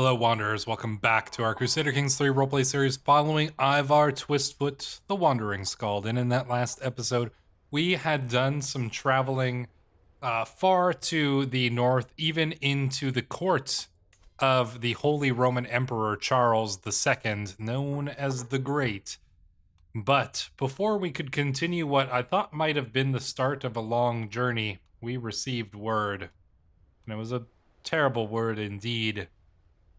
Hello, Wanderers. Welcome back to our Crusader Kings 3 roleplay series following Ivar Twistfoot, the Wandering Skald. And in that last episode, we had done some traveling far to the north, even into the court of the Holy Roman Emperor Charles II, known as the Great. But before we could continue what I thought might have been the start of a long journey, we received word. And it was a terrible word indeed.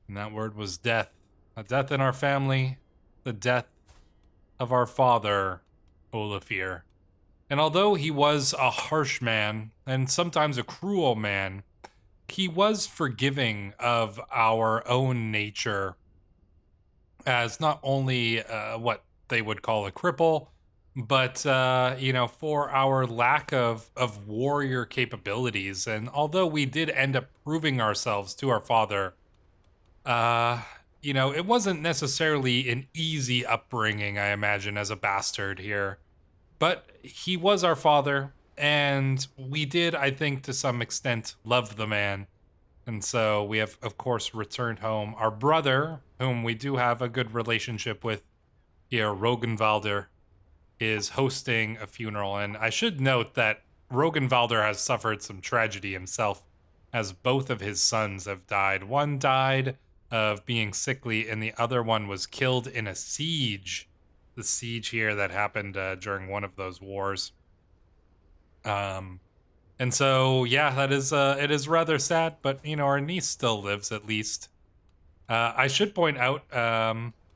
And that word was death. A death in our family, the death of our father, Olafir. And although he was a harsh man, and sometimes a cruel man, he was forgiving of our own nature as not only what they would call a cripple, but, for our lack of warrior capabilities. And although we did end up proving ourselves to our father, it wasn't necessarily an easy upbringing, I imagine, as a bastard here. But he was our father, and we did, I think, to some extent, love the man. And so we have, of course, returned home. Our brother, whom we do have a good relationship with here, Rogenvalder, is hosting a funeral. And I should note that Rogenvalder has suffered some tragedy himself, as both of his sons have died. One died of being sickly, and the other one was killed in a siege. The siege here that happened during one of those wars. And so, yeah, that is it is rather sad, but our niece still lives at least. I should point out that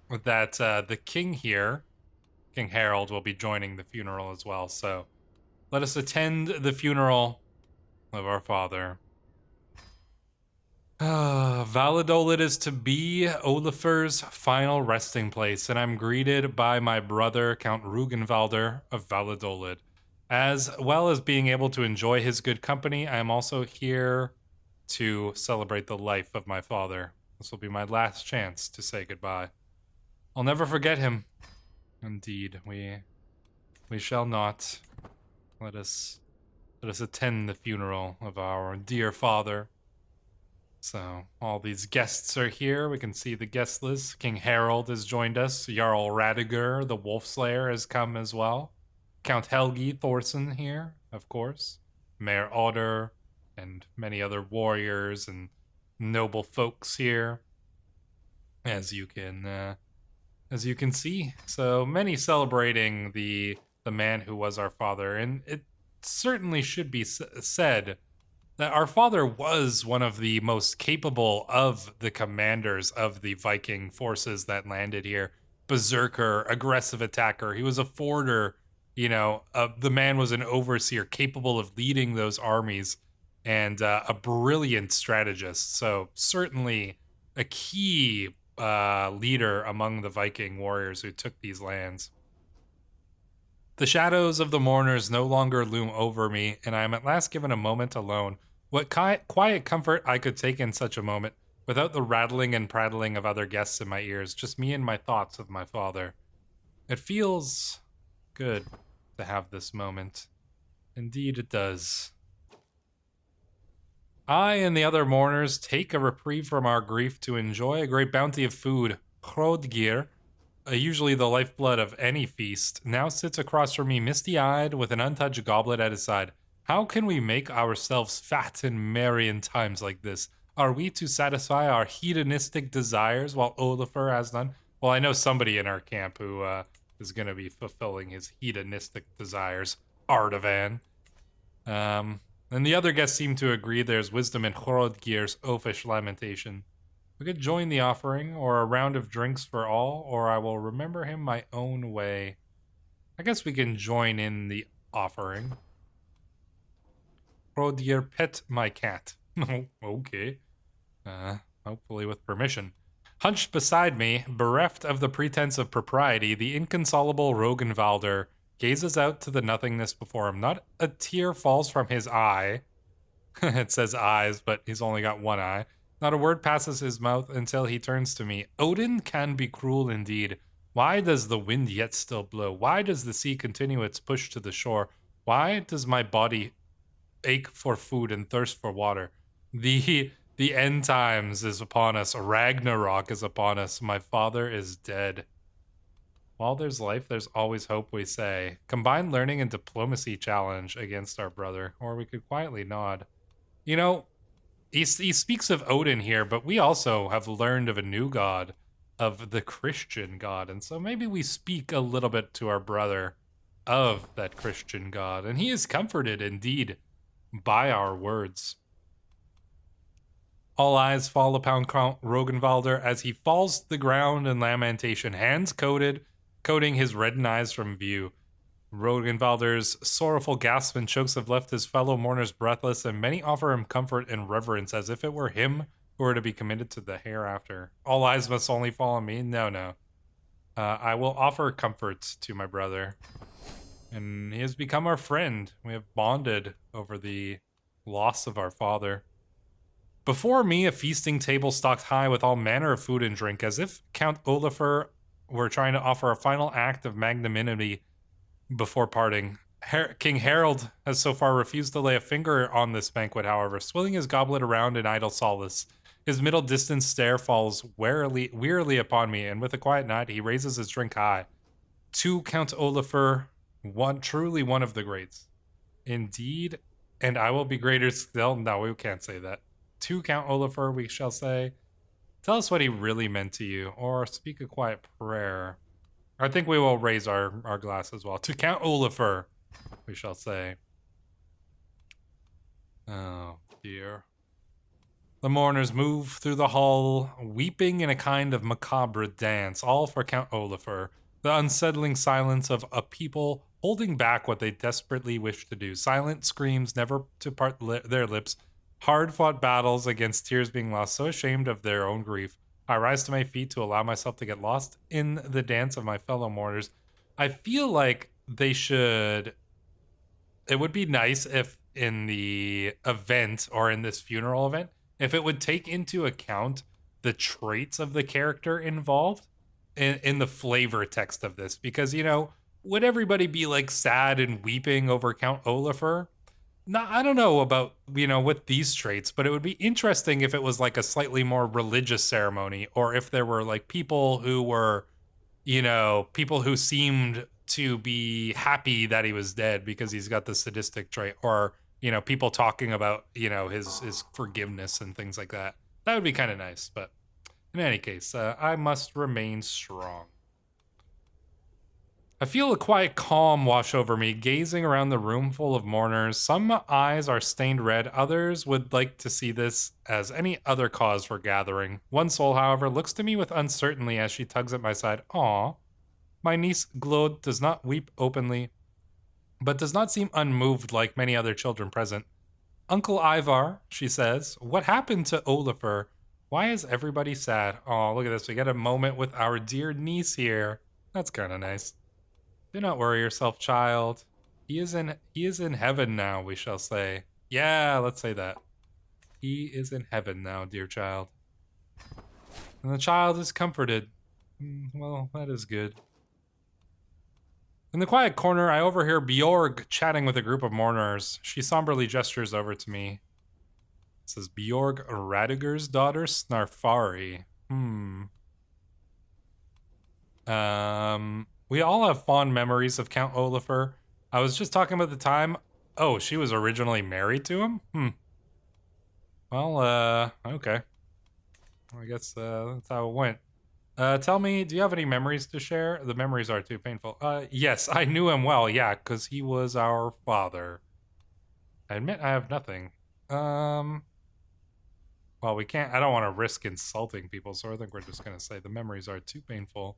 the king here, King Harold, will be joining the funeral as well. So let us attend the funeral of our father. Valladolid is to be Olafur's final resting place, and I'm greeted by my brother, Count Rugenvalder of Valladolid. As well as being able to enjoy his good company, I am also here to celebrate the life of my father. This will be my last chance to say goodbye. I'll never forget him. Indeed, we shall not. Let us attend the funeral of our dear father. So, all these guests are here. We can see the guest list. King Harold has joined us. Jarl Radiger, the Wolf Slayer, has come as well. Count Helgi Thorson here, of course. Mayor Otter, and many other warriors and noble folks here. As you can see. So, many celebrating the man who was our father. And it certainly should be said that our father was one of the most capable of the commanders of the Viking forces that landed here. Berserker, aggressive attacker. He was a forder, the man was an overseer capable of leading those armies and a brilliant strategist. So certainly a key leader among the Viking warriors who took these lands. The shadows of the mourners no longer loom over me, and I am at last given a moment alone. What quiet comfort I could take in such a moment, without the rattling and prattling of other guests in my ears, just me and my thoughts of my father. It feels good to have this moment. Indeed it does. I and the other mourners take a reprieve from our grief to enjoy a great bounty of food. Hrodgir, usually the lifeblood of any feast, now sits across from me misty-eyed with an untouched goblet at his side. How can we make ourselves fat and merry in times like this? Are we to satisfy our hedonistic desires while Olafur has none? Well, I know somebody in our camp who is going to be fulfilling his hedonistic desires. Ardavan. And the other guests seem to agree there's wisdom in Hrodgir's oafish lamentation. We could join the offering, or a round of drinks for all, or I will remember him my own way. I guess we can join in the offering. Hrodgir, pet my cat. Okay. Hopefully with permission. Hunched beside me, bereft of the pretense of propriety, the inconsolable Rogenvalder gazes out to the nothingness before him. Not a tear falls from his eye. It says eyes, but he's only got one eye. Not a word passes his mouth until he turns to me. Odin can be cruel indeed. Why does the wind yet still blow? Why does the sea continue its push to the shore? Why does my body ache for food and thirst for water? The The end times is upon us. Ragnarok is upon us. My father is dead. While there's life, there's always hope, we say. Combine learning and diplomacy challenge against our brother, or we could quietly nod. You know, he speaks of Odin here, but we also have learned of a new god, of the Christian god, and so maybe we speak a little bit to our brother of that Christian god, and he is comforted indeed by our words. All eyes fall upon Count Rogenwalder as he falls to the ground in lamentation, hands coating his reddened eyes from view. Rogenwalder's sorrowful gasps and chokes have left his fellow mourners breathless, and many offer him comfort and reverence as if it were him who were to be committed to the hereafter. All eyes must only fall on me? No. I will offer comfort to my brother. And he has become our friend. We have bonded over the loss of our father. Before me, a feasting table stocked high with all manner of food and drink, as if Count Olafur were trying to offer a final act of magnanimity before parting. King Harold has so far refused to lay a finger on this banquet, however, swilling his goblet around in idle solace. His middle distance stare falls wearily upon me, and with a quiet nod, he raises his drink high. To Count Olafur, truly one of the greats. Indeed, and I will be greater still. No, we can't say that. To Count Olafur, we shall say, tell us what he really meant to you, or speak a quiet prayer. I think we will raise our glass as well. To Count Olafur, we shall say. Oh, dear. The mourners move through the hall, weeping in a kind of macabre dance, all for Count Olafur. The unsettling silence of a people holding back what they desperately wish to do. Silent screams never to part their lips. Hard-fought battles against tears being lost, so ashamed of their own grief. I rise to my feet to allow myself to get lost in the dance of my fellow mourners. I feel like they should... It would be nice if in the event, or in this funeral event, if it would take into account the traits of the character involved in the flavor text of this. Because, you know, would everybody be like sad and weeping over Count Olafur? No, I don't know about, you know, with these traits, but it would be interesting if it was like a slightly more religious ceremony, or if there were like people who were, you know, people who seemed to be happy that he was dead because he's got the sadistic trait, or, you know, people talking about, you know, his forgiveness and things like that. That would be kind of nice, but in any case, I must remain strong. I feel a quiet calm wash over me, gazing around the room full of mourners. Some eyes are stained red, others would like to see this as any other cause for gathering. One soul, however, looks to me with uncertainty as she tugs at my side. Aw. My niece Glode does not weep openly, but does not seem unmoved like many other children present. Uncle Ivar, she says, what happened to Olafur? Why is everybody sad? Oh, look at this. We get a moment with our dear niece here. That's kind of nice. Do not worry yourself, child. He is in heaven now, we shall say. Yeah, let's say that. He is in heaven now, dear child. And the child is comforted. Well, that is good. In the quiet corner, I overhear Bjorg chatting with a group of mourners. She somberly gestures over to me. It says, Bjorg Radiger's daughter, Snarfari. We all have fond memories of Count Olafur. I was just talking about the time. Oh, she was originally married to him? Well, okay. I guess that's how it went. Tell me, do you have any memories to share? The memories are too painful. Yes, I knew him well, yeah, because he was our father. I admit I have nothing. Well, we can't, I don't want to risk insulting people, so I think we're just going to say the memories are too painful.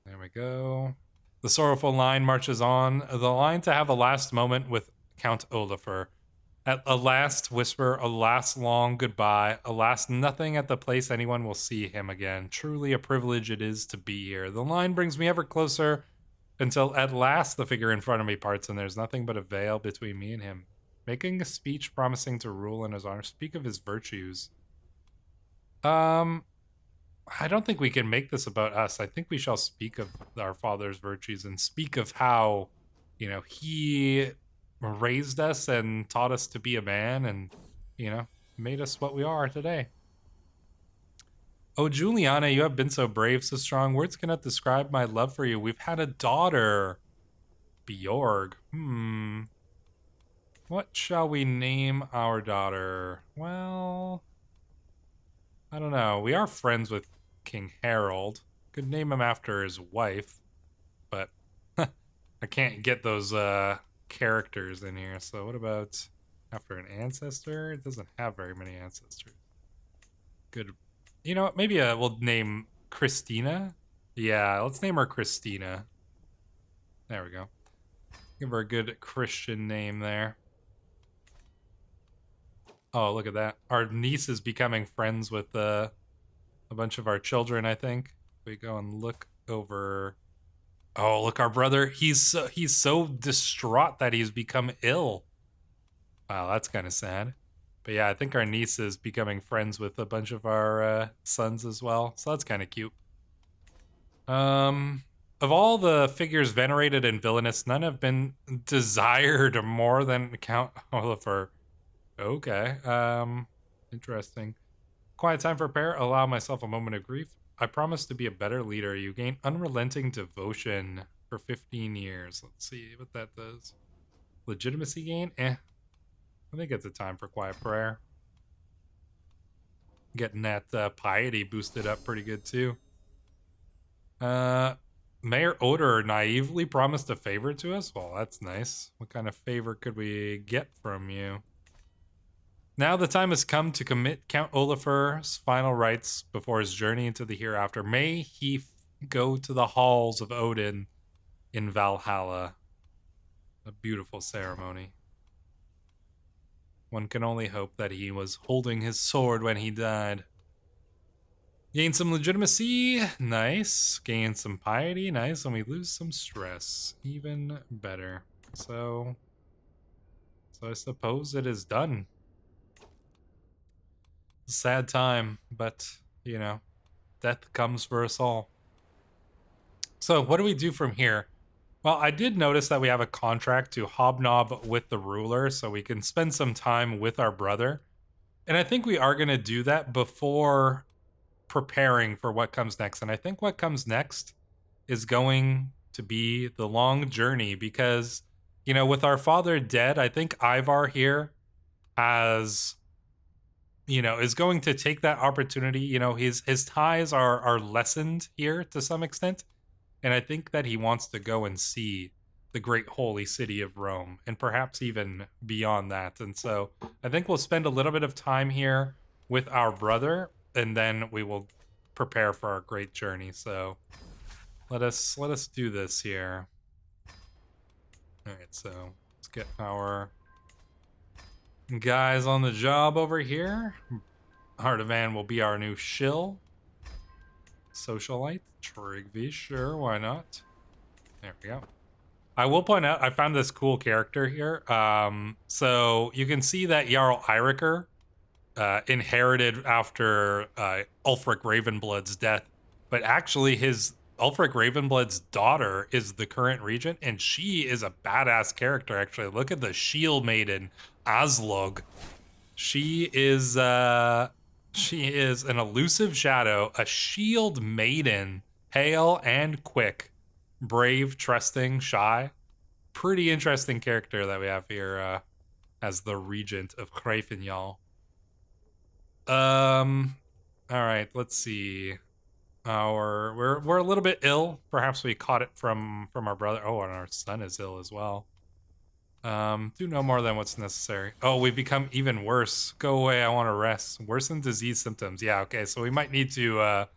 There we go. The sorrowful line marches on. The line to have a last moment with Count Olafur. At a last whisper, a last long goodbye, a last nothing at the place anyone will see him again. Truly a privilege it is to be here. The line brings me ever closer until at last the figure in front of me parts and there's nothing but a veil between me and him. Making a speech promising to rule in his honor, speak of his virtues. I don't think we can make this about us. I think we shall speak of our father's virtues and speak of how, you know, he raised us and taught us to be a man, and, made us what we are today. Oh, Juliana, you have been so brave, so strong. Words cannot describe my love for you. We've had a daughter. Bjorg. What shall we name our daughter? Well, I don't know. We are friends with King Harold. Could name him after his wife, but I can't get those characters in here. So what about after an ancestor? It doesn't have very many ancestors. Good. You know what? Maybe we'll name Christina. Yeah, let's name her Christina. There we go. Give her a good Christian name there. Oh, look at that. Our niece is becoming friends with a bunch of our children, I think. We go and look over. Oh, look, our brother. He's so distraught that he's become ill. Wow, that's kind of sad. But yeah, I think our niece is becoming friends with a bunch of our sons as well. So that's kind of cute. Of all the figures venerated and villainous, none have been desired more than Count Olafur. Okay. Interesting. Quiet time for prayer. Allow myself a moment of grief. I promise to be a better leader. You gain unrelenting devotion for 15 years. Let's see what that does. Legitimacy gain? I think it's a time for quiet prayer. Getting that piety boosted up pretty good too. Mayor Oder naively promised a favor to us? Well, that's nice. What kind of favor could we get from you? Now the time has come to commit Count Olafur's final rites before his journey into the hereafter. May he go to the halls of Odin in Valhalla. A beautiful ceremony. One can only hope that he was holding his sword when he died. Gain some legitimacy. Nice. Gain some piety. Nice. And we lose some stress. Even better. So I suppose it is done. Sad time, but, death comes for us all. So what do we do from here? Well, I did notice that we have a contract to hobnob with the ruler, so we can spend some time with our brother. And I think we are going to do that before preparing for what comes next. And I think what comes next is going to be the long journey because, with our father dead, I think Ivar here has... is going to take that opportunity. His ties are lessened here to some extent. And I think that he wants to go and see the great holy city of Rome and perhaps even beyond that. And so I think we'll spend a little bit of time here with our brother and then we will prepare for our great journey. So let us do this here. All right, so let's get our guys on the job over here. Hardivan will be our new shill. Socialite, Trigby, sure, why not? There we go. I will point out, I found this cool character here. So you can see that Jarl Eirikur inherited after Ulfric Ravenblood's death, but actually his Ulfric Ravenblood's daughter is the current regent, and she is a badass character, actually. Look at the shield maiden, Aslog. She is an elusive shadow, a shield maiden, pale and quick, brave, trusting, shy. Pretty interesting character that we have here as the regent of Hreifenjall. All right, let's see. We're a little bit ill. Perhaps we caught it from our brother. Oh, and our son is ill as well. Do no more than what's necessary. Oh, we become even worse. Go away, I want to rest. Worsen disease symptoms. Yeah, okay, so we might need to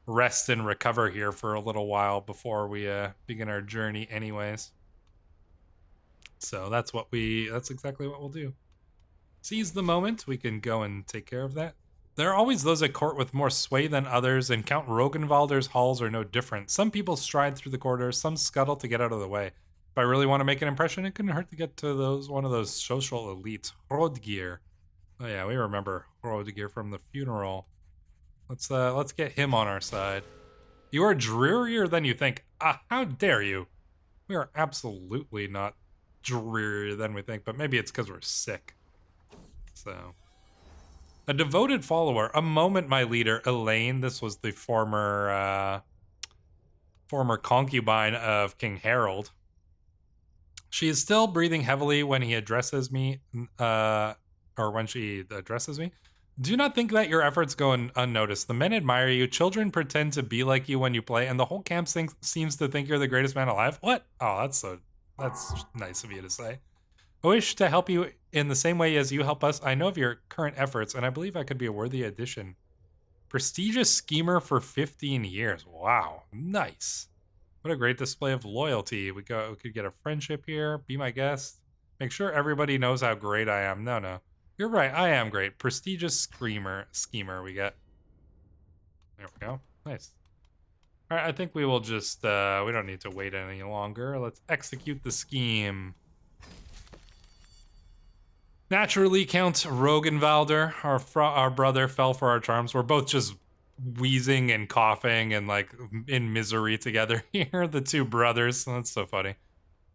rest and recover here for a little while before we begin our journey anyways. So that's exactly what we'll do. Seize the moment, we can go and take care of that. There are always those at court with more sway than others, and Count Rogenwalder's halls are no different. Some people stride through the corridors, some scuttle to get out of the way. If I really want to make an impression, it couldn't hurt to get to one of those social elites. Hrodgir. Oh yeah, we remember Hrodgir from the funeral. Let's get him on our side. You are drearier than you think. How dare you? We are absolutely not drearier than we think, but maybe it's because we're sick. So, A devoted follower. A moment, my leader. Elaine, this was the former concubine of King Harold. She is still breathing heavily when he addresses me, or when she addresses me. Do not think that your efforts go unnoticed. The men admire you. Children pretend to be like you when you play, and the whole camp seems to think you're the greatest man alive. What? Oh, that's nice of you to say. I wish to help you in the same way as you help us. I know of your current efforts, and I believe I could be a worthy addition. Prestigious schemer for 15 years. Wow, nice. What a great display of loyalty. We could get a friendship here. Be my guest. Make sure everybody knows how great I am. No. You're right, I am great. Prestigious schemer we get. There we go. Nice. Alright, I think we will just, we don't need to wait any longer. Let's execute the scheme. Naturally, Count Rogenvalder, our brother, fell for our charms. We're both just wheezing and coughing and like in misery together here, the two brothers. That's so funny.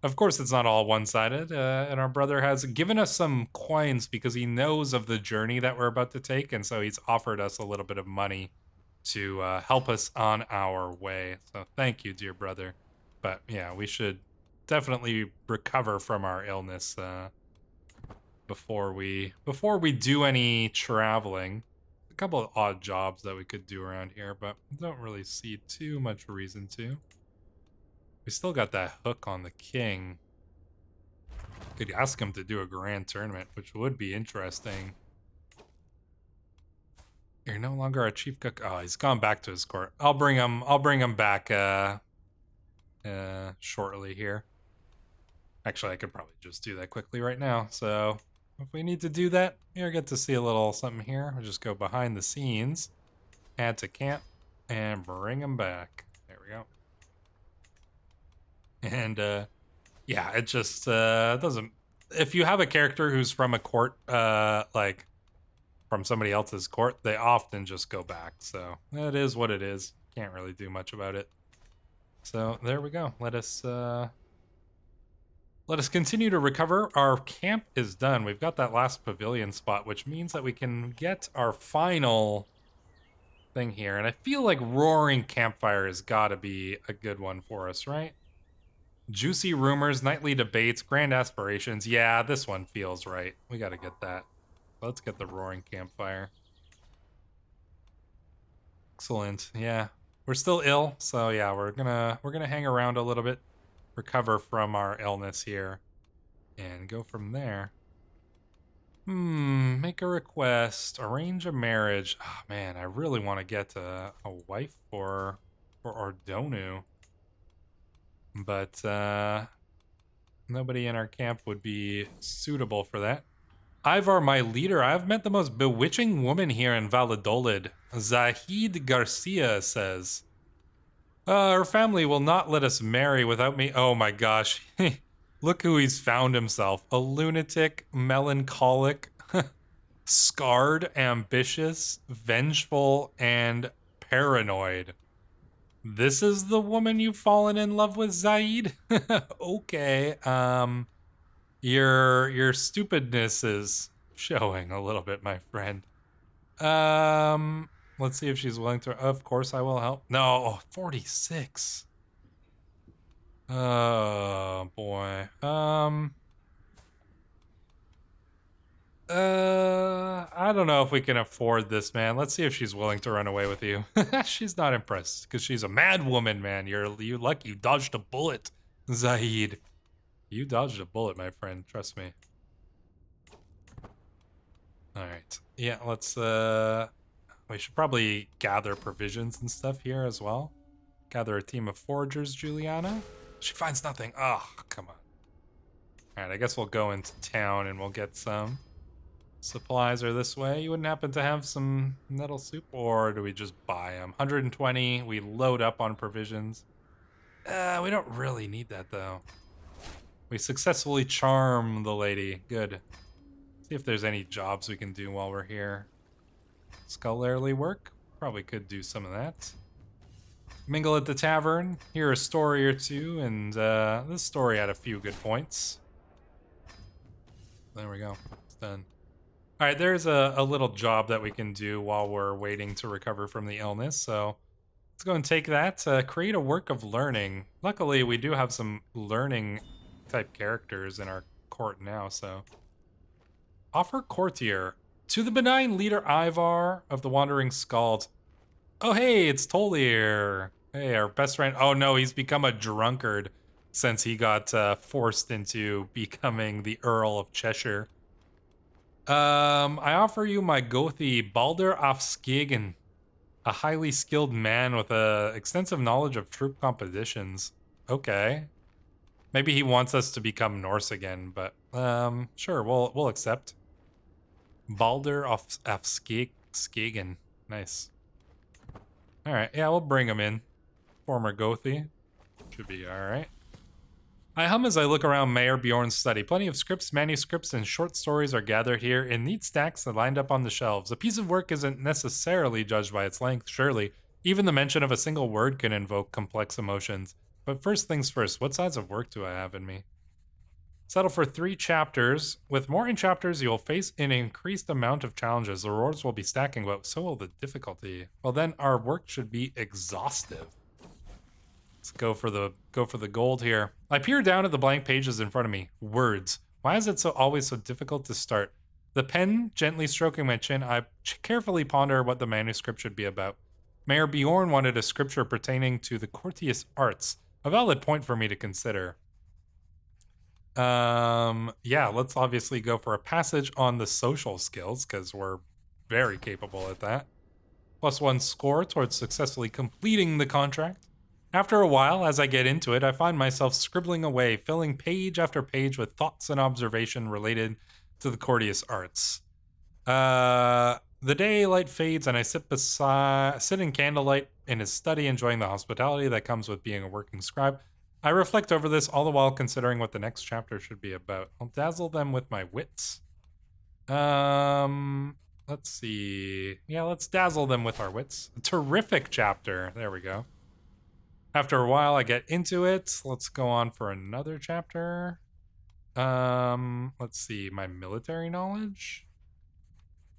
Of course, it's not all one-sided, and our brother has given us some coins because he knows of the journey that we're about to take, and so he's offered us a little bit of money to help us on our way. So thank you, dear brother. But yeah, we should definitely recover from our illness before we do any traveling. A couple of odd jobs that we could do around here, but don't really see too much reason to. We still got that hook on the king. Could ask him to do a grand tournament, which would be interesting. You're no longer a chief cook. Oh, he's gone back to his court. I'll bring him back shortly here. Actually, I could probably just do that quickly right now. So if we need to do that, you'll get to see a little something here. We'll just go behind the scenes, add to camp, and bring him back. There we go. And yeah, it just doesn't. If you have a character who's from a court, like from somebody else's court, they often just go back. So it is what it is. Can't really do much about it. So there we go. Let us continue to recover. Our camp is done. We've got that last pavilion spot, which means that we can get our final thing here. And I feel like Roaring Campfire has got to be a good one for us, right? Juicy rumors, nightly debates, grand aspirations. Yeah, this one feels right. We got to get that. Let's get the Roaring Campfire. Excellent. Yeah, we're still ill, so yeah, we're gonna hang around a little bit, recover from our illness here, and go from there. Make a request, arrange a marriage. Oh man, I really want to get a wife for Ordonu. But nobody in our camp would be suitable for that. Ivar, my leader, I have met the most bewitching woman here in Valladolid. Zahid Garcia says. Her family will not let us marry without me. Oh my gosh. Look who he's found himself. A lunatic, melancholic, scarred, ambitious, vengeful, and paranoid. This is the woman you've fallen in love with, Zaid? Okay. Your stupidness is showing a little bit, my friend. Let's see if she's willing to. Of course I will help. No, 46. Oh boy. I don't know if we can afford this, man. Let's see if she's willing to run away with you. She's not impressed because she's a mad woman, man. You lucky you dodged a bullet, Zahid. You dodged a bullet, my friend. Trust me. All right. Yeah, let's. We should probably gather provisions and stuff here as well. Gather a team of foragers, Juliana. She finds nothing. Oh, come on. All right, I guess we'll go into town and we'll get some. Supplies are this way. You wouldn't happen to have some nettle soup, or do we just buy them? 120. We load up on provisions. We don't really need that though. We successfully charm the lady. Good. See if there's any jobs we can do while we're here. Scholarly work. Probably could do some of that. Mingle at the tavern. Hear a story or two, and this story had a few good points. There we go. It's done. All right, there's a little job that we can do while we're waiting to recover from the illness. So let's go and take that. Create a work of learning. Luckily, we do have some learning type characters in our court now. So offer courtier to the benign leader Ivar of the Wandering Scalds. Oh, hey, it's Tolier. Hey, our best friend. Oh, no, he's become a drunkard since he got forced into becoming the Earl of Cheshire. I offer you my Gothi Balder af Skegen, a highly skilled man with a extensive knowledge of troop compositions. Okay. Maybe he wants us to become Norse again, but sure, we'll accept. Balder af Skegen. Nice. All right, yeah, we'll bring him in. Former Gothi. Should be all right. I hum as I look around Mayor Bjorn's study. Plenty of scripts, manuscripts, and short stories are gathered here in neat stacks that lined up on the shelves. A piece of work isn't necessarily judged by its length, surely. Even the mention of a single word can invoke complex emotions. But first things first, what size of work do I have in me? Settle for 3 chapters. With more in chapters, you'll face an increased amount of challenges. The rewards will be stacking, but so will the difficulty. Well, then our work should be exhaustive. Let's go for the gold here. I peer down at the blank pages in front of me. Words. Why is it always so difficult to start? The pen gently stroking my chin, I carefully ponder what the manuscript should be about. Mayor Bjorn wanted a scripture pertaining to the courteous arts. A valid point for me to consider. Yeah, let's obviously go for a passage on the social skills, because we're very capable at that. +1 score towards successfully completing the contract. After a while, as I get into it, I find myself scribbling away, filling page after page with thoughts and observation related to the courteous arts. The daylight fades and I sit in candlelight in his study, enjoying the hospitality that comes with being a working scribe. I reflect over this, all the while considering what the next chapter should be about. I'll dazzle them with my wits. Let's see. Yeah, let's dazzle them with our wits. A terrific chapter. There we go. After a while, I get into it. Let's go on for another chapter. Let's see. My military knowledge?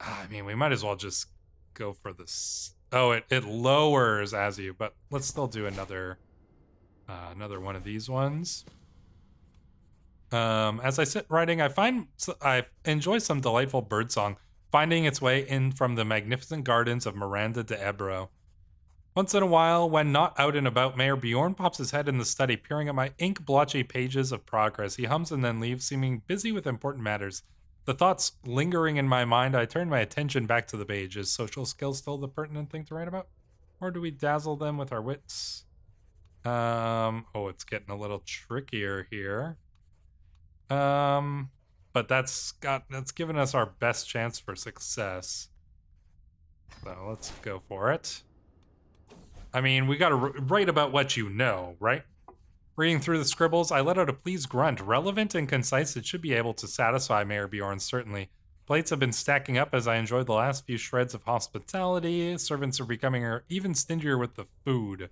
I mean, we might as well just go for this. Oh, it lowers as you, but let's still do another one of these ones. As I sit writing, I enjoy some delightful birdsong, finding its way in from the magnificent gardens of Miranda de Ebro. Once in a while, when not out and about, Mayor Bjorn pops his head in the study, peering at my ink-blotchy pages of progress. He hums and then leaves, seeming busy with important matters. The thoughts lingering in my mind, I turn my attention back to the page. Is social skills still the pertinent thing to write about? Or do we dazzle them with our wits? Oh, it's getting a little trickier here. But that's given us our best chance for success. So let's go for it. I mean, we gotta write about what you know, right? Reading through the scribbles, I let out a pleased grunt. Relevant and concise, it should be able to satisfy Mayor Bjorn, certainly. Plates have been stacking up as I enjoyed the last few shreds of hospitality. Servants are becoming even stingier with the food.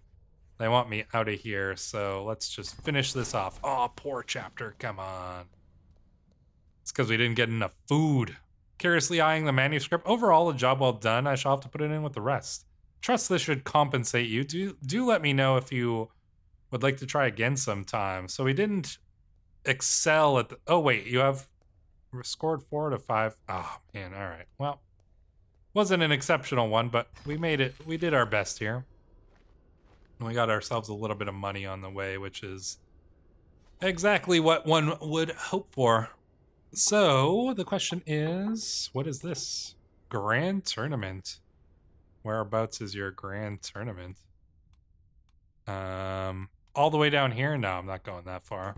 They want me out of here, so let's just finish this off. Oh, poor chapter, come on. It's because we didn't get enough food. Curiously eyeing the manuscript, overall a job well done. I shall have to put it in with the rest. Trust this should compensate you. Do let me know if you would like to try again sometime. So we didn't excel at the... Oh, wait, you have scored 4 out of 5. Oh, man, all right. Well, wasn't an exceptional one, but we made it. We did our best here. And we got ourselves a little bit of money on the way, which is exactly what one would hope for. So the question is, what is this? Grand Tournament. Whereabouts is your grand tournament? All the way down here? No, I'm not going that far.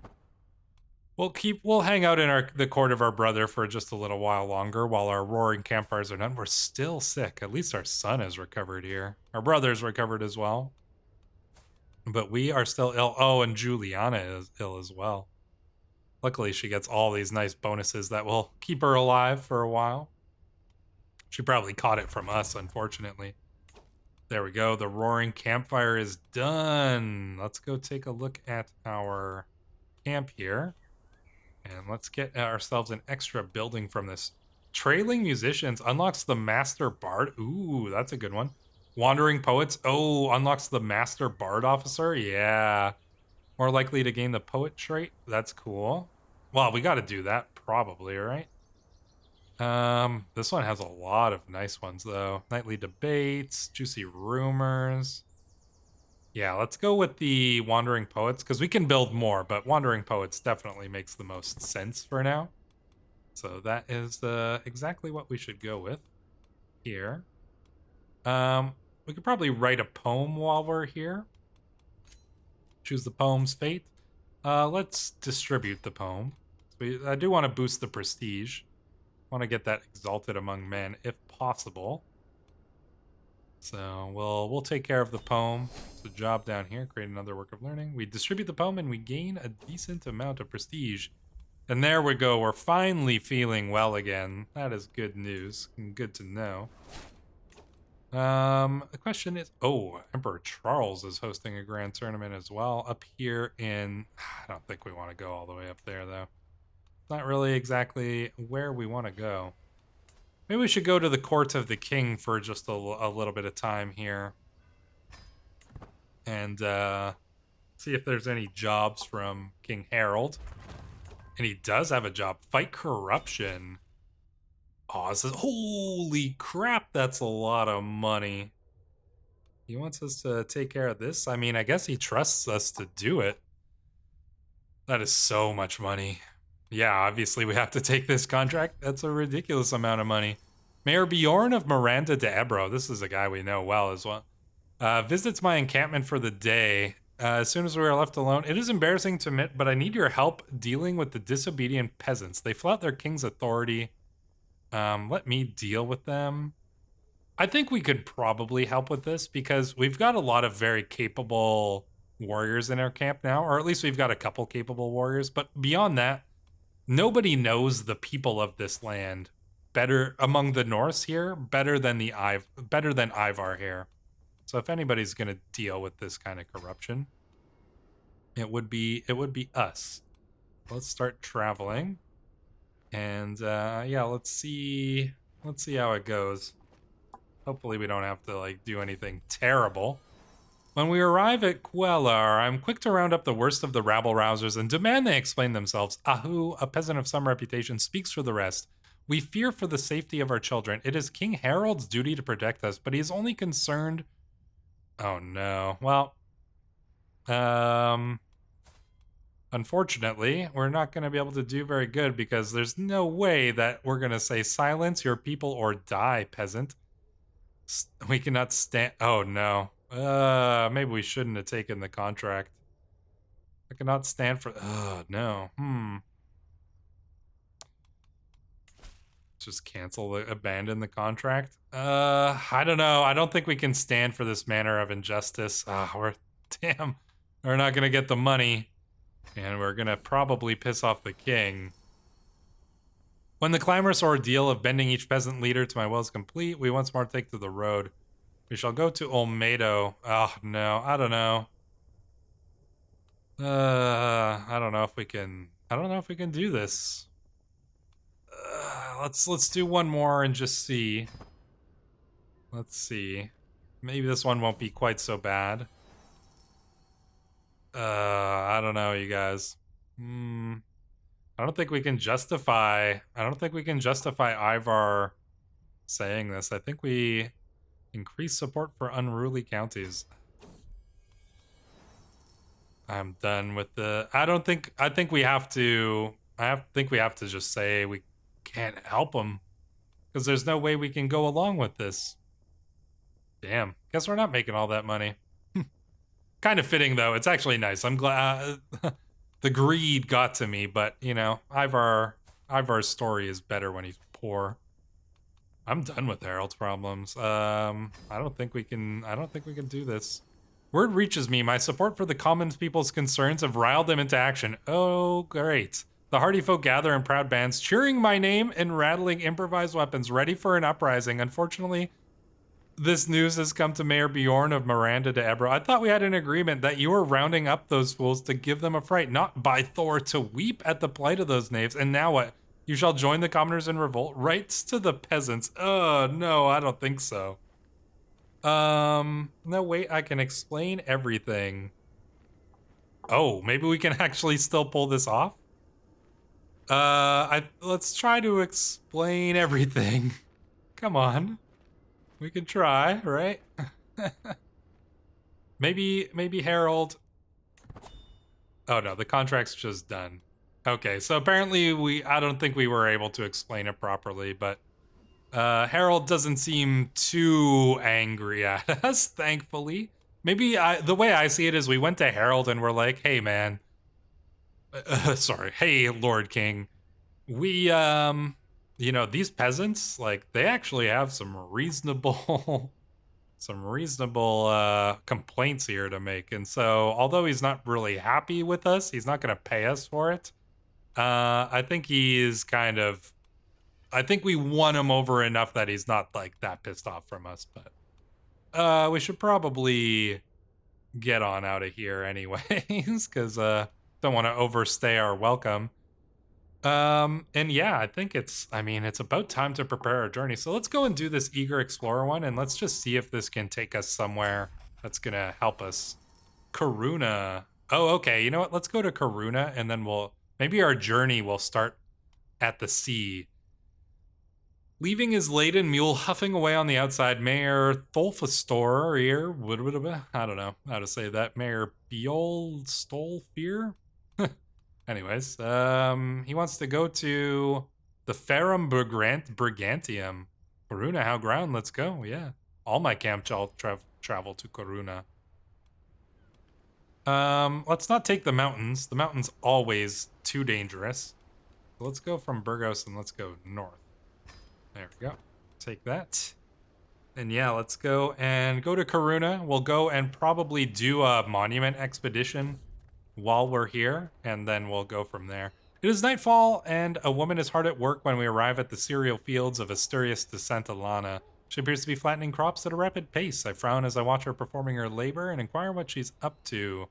We'll hang out in the court of our brother for just a little while longer while our roaring campfires are done. We're still sick. At least our son is recovered here. Our brother's recovered as well. But we are still ill. Oh, and Juliana is ill as well. Luckily, she gets all these nice bonuses that will keep her alive for a while. She probably caught it from us, unfortunately. There we go. The roaring campfire is done. Let's go take a look at our camp here. And let's get ourselves an extra building from this Trailing Musicians unlocks the Master Bard. Ooh, that's a good one. Wandering Poets. Oh, unlocks the Master Bard Officer. Yeah. More likely to gain the Poet trait. That's cool. Well, we got to do that probably, right? This one has a lot of nice ones though. Nightly Debates, Juicy Rumors. Yeah, let's go with the Wandering Poets because we can build more, but Wandering Poets definitely makes the most sense for now. So that is exactly what we should go with here. We could probably write a poem while we're here. Choose the poem's fate. Let's distribute the poem. I do want to boost the prestige. Want to get that exalted among men if possible. So we'll take care of the poem. It's a job down here. Create another work of learning. We distribute the poem and we gain a decent amount of prestige. And there we go. We're finally feeling well again. That is good news. Good to know. The question is, Emperor Charles is hosting a grand tournament as well up here in, I don't think we want to go all the way up there though. It's not really exactly where we want to go. Maybe we should go to the court of the king for just a little bit of time here. And see if there's any jobs from King Harold. And he does have a job. Fight corruption. Oh, this is, holy crap, that's a lot of money. He wants us to take care of this. I mean, I guess he trusts us to do it. That is so much money. Yeah, obviously we have to take this contract. That's a ridiculous amount of money. Mayor Bjorn of Miranda de Ebro. This is a guy we know well as well. Visits my encampment for the day. As soon as we are left alone, it is embarrassing to admit, but I need your help dealing with the disobedient peasants. They flout their king's authority. Let me deal with them. I think we could probably help with this because we've got a lot of very capable warriors in our camp now, or at least we've got a couple capable warriors. But beyond that, nobody knows the people of this land better among the Norse here, better than Ivar here. So if anybody's going to deal with this kind of corruption, it would be us. Let's start traveling. And yeah, let's see how it goes. Hopefully we don't have to like do anything terrible. When we arrive at Quellar, I'm quick to round up the worst of the rabble-rousers and demand they explain themselves. Ahu, a peasant of some reputation, speaks for the rest. We fear for the safety of our children. It is King Harold's duty to protect us, but he is only concerned... Oh no. Well, unfortunately, we're not going to be able to do very good because there's no way that we're going to say, silence your people or die, peasant. We cannot stand... Oh, no. Maybe we shouldn't have taken the contract. I cannot stand for... Oh, no. Just abandon the contract? I don't know. I don't think we can stand for this manner of injustice. Damn. We're not going to get the money. And we're gonna probably piss off the king. When the clamorous ordeal of bending each peasant leader to my will is complete, we once more take to the road. We shall go to Olmedo. Oh no, I don't know. I don't know if we can. I don't know if we can do this. Let's do one more and just see. Let's see. Maybe this one won't be quite so bad. I don't know, you guys. I don't think we can justify... I don't think we can justify Ivar saying this. I think we increase support for unruly counties. I'm done with the... I think we have to... I think we have to just say we can't help them. Because there's no way we can go along with this. Damn. Guess we're not making all that money. Kind of fitting, though. It's actually nice. I'm glad... the greed got to me, but, you know, Ivar's story is better when he's poor. I'm done with Harold's problems. I don't think we can do this. Word reaches me. My support for the common people's concerns have riled them into action. Oh, great. The hardy folk gather in proud bands, cheering my name and rattling improvised weapons, ready for an uprising. Unfortunately, this news has come to Mayor Bjorn of Miranda de Ebro. I thought we had an agreement that you were rounding up those fools to give them a fright, not by Thor to weep at the plight of those knaves. And now what? You shall join the commoners in revolt. Rights to the peasants. No, I don't think so. No, wait, I can explain everything. Oh, maybe we can actually still pull this off? Let's try to explain everything. Come on. We can try, right? maybe Harold. Oh no, the contract's just done. Okay, so apparently I don't think we were able to explain it properly, but Harold doesn't seem too angry at us, thankfully. Maybe the way I see it is we went to Harold and we're like, hey man, sorry, hey Lord King, we these peasants, like, they actually have some reasonable complaints here to make. And so although he's not really happy with us, he's not going to pay us for it. I think I think we won him over enough that he's not like that pissed off from us, but we should probably get on out of here anyways, because don't want to overstay our welcome. And yeah, I think it's about time to prepare our journey. So let's go and do this Eager Explorer one, and let's just see if this can take us somewhere that's gonna help us. Karuna. Oh, okay. You know what? Let's go to Karuna, and then maybe our journey will start at the sea. Leaving his laden mule huffing away on the outside, Mayor Tholfastor here. I don't know how to say that. Mayor Beol Stolfear? Anyways, he wants to go to the Ferrum Brigantium. Karuna, how ground, let's go, yeah. All my camp shall travel to Karuna. Let's not take the mountains. The mountain's always too dangerous. So let's go from Burgos and let's go north. There we go. Take that. And yeah, let's go to Karuna. We'll go and probably do a monument expedition while we're here, and then we'll go from there. It is nightfall, and a woman is hard at work when we arrive at the cereal fields of Asturias de Santa Lana. She appears to be flattening crops at a rapid pace. I frown as I watch her performing her labor and inquire what she's up to.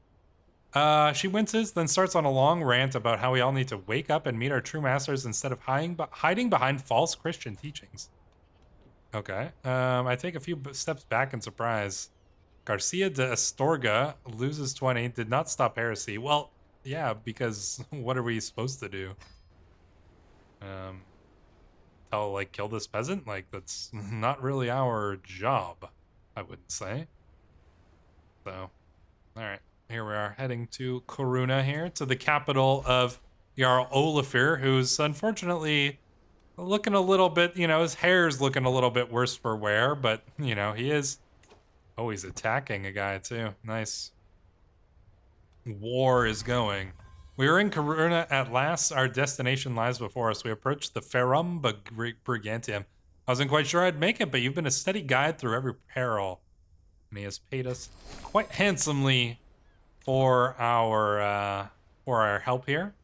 She winces, then starts on a long rant about how we all need to wake up and meet our true masters instead of hiding behind false Christian teachings. Okay. I take a few steps back in surprise. Garcia de Astorga loses 20, did not stop heresy. Well, yeah, because what are we supposed to do? Kill this peasant? Like, that's not really our job, I wouldn't say. So, alright, here we are, heading to Karuna here, to the capital of Jarl Olafur, who's unfortunately looking a little bit, his hair's looking a little bit worse for wear, but, he is... Oh, he's attacking a guy too. Nice. War is going. We are in Karuna at last. Our destination lies before us. We approach the Ferrum Brigantium. I wasn't quite sure I'd make it, but you've been a steady guide through every peril. And he has paid us quite handsomely for our help here.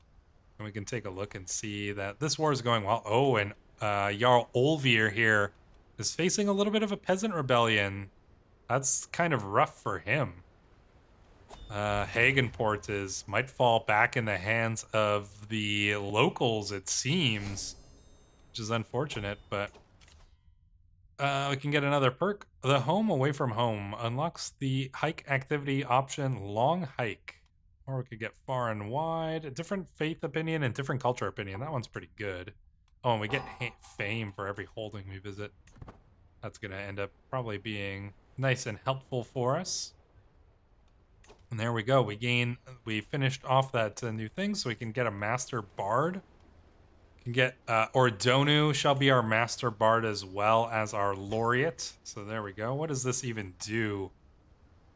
And we can take a look and see that this war is going well. Oh, and Jarl Olvir here is facing a little bit of a peasant rebellion. That's kind of rough for him. Hagenport might fall back in the hands of the locals, it seems, which is unfortunate, but we can get another perk. The home away from home unlocks the hike activity option, long hike. Or we could get far and wide. A different faith opinion and different culture opinion. That one's pretty good. Oh, and we get fame for every holding we visit. That's going to end up probably being nice and helpful for us. And there we go. We finished off that new thing, so we can get a master bard. We can get Ordonu shall be our master bard as well as our laureate. So there we go. What does this even do?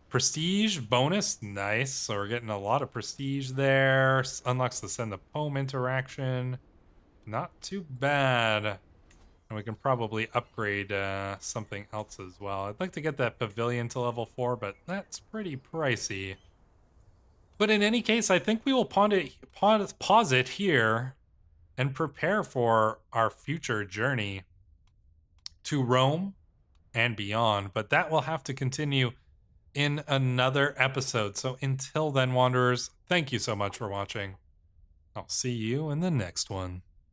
Prestige bonus, nice. So we're getting a lot of prestige there. Unlocks the send the poem interaction. Not too bad. And we can probably upgrade something else as well. I'd like to get that pavilion to level 4, but that's pretty pricey. But in any case, I think we will pause it here and prepare for our future journey to Rome and beyond. But that will have to continue in another episode. So until then, Wanderers, thank you so much for watching. I'll see you in the next one.